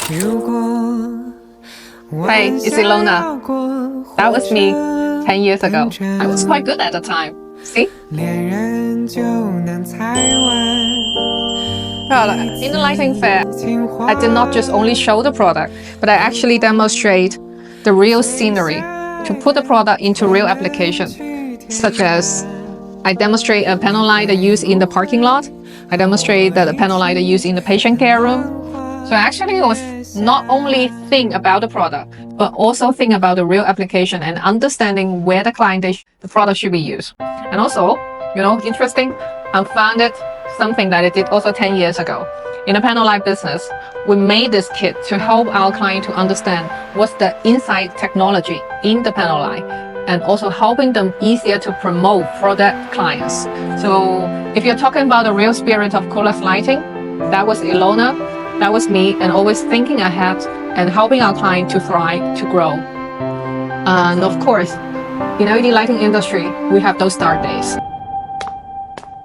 Hey, it's Ilona. That was me 10 years ago. I was quite good at the time. See? In the lighting fair, I did not just only show the product, but I actually demonstrate the real scenery to put the product into real application, such as I demonstrate a panel light used in the parking lot. I demonstrate that the panel light used in the patient care room. So actually, it was not only think about the product, but also think about the real application and understanding where the the product should be used. And also, interesting, I founded something that I did also 10 years ago. In the panel light business, we made this kit to help our client to understand what's the inside technology in the panel light, and also helping them easier to promote for their clients. So if you're talking about the real spirit of Coolux lighting, that was Ilona, that was me, and always thinking ahead and helping our client to thrive, to grow. And of course, in LED lighting industry, we have those start days.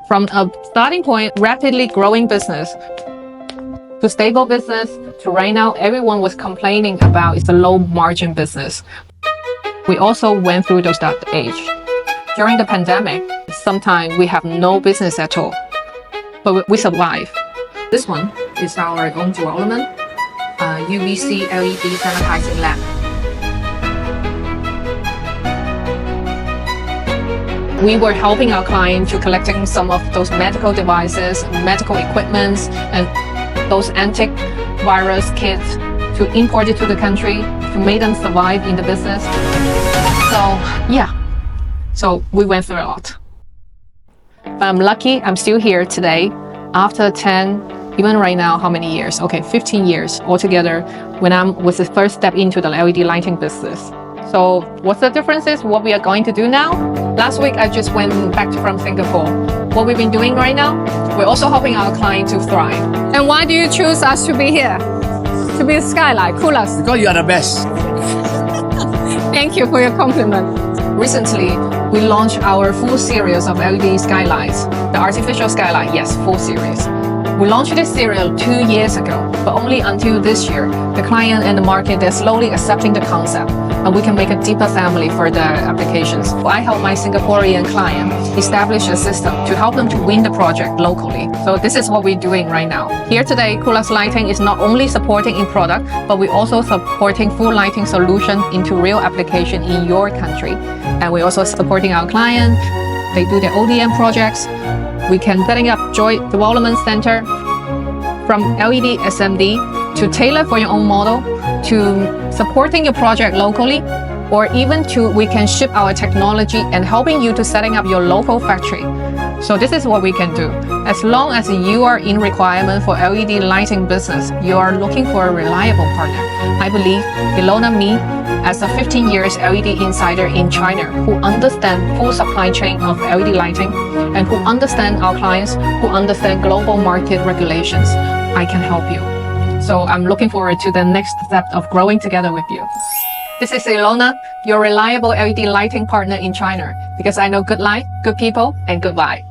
From a starting point, rapidly growing business, to stable business, to right now, everyone was complaining about it's a low margin business. We also went through those dark age. During the pandemic, sometimes we have no business at all, but we survive. This one is our own development, UVC LED sanitizing lamp. We were helping our client to collecting some of those medical devices, medical equipments, and those antivirus kits to import it to the country to make them survive in the business. So we went through a lot. But I'm lucky I'm still here today after 10, even right now, how many years? Okay, 15 years altogether when I was the first step into the LED lighting business. So what's the difference is what we are going to do now? Last week, I just went back from Singapore. What we've been doing right now, we're also helping our client to thrive. And why do you choose us to be here? To be a skylight, Coolux? Because you are the best. Thank you for your compliment. Recently, we launched our full series of LED skylights. The artificial skylight, yes, full series. We launched this serial 2 years ago, but only until this year, the client and the market, they're slowly accepting the concept, and we can make a deeper family for the applications. I help my Singaporean client establish a system to help them to win the project locally. So this is what we're doing right now. Here today, Coolux Lighting is not only supporting in product, but we're also supporting full lighting solution into real application in your country. And we're also supporting our client. They do their ODM projects. We can setting up joint development center from LED SMD to tailor for your own model, to supporting your project locally, or even to we can ship our technology and helping you to setting up your local factory. So this is what we can do. As long as you are in requirement for LED lighting business, you are looking for a reliable partner. I believe Ilona, me, as a 15 years LED insider in China who understand full supply chain of LED lighting and who understand our clients, who understand global market regulations, I can help you. So I'm looking forward to the next step of growing together with you. This is Ilona, your reliable LED lighting partner in China, because I know good light, good people, and good vibe.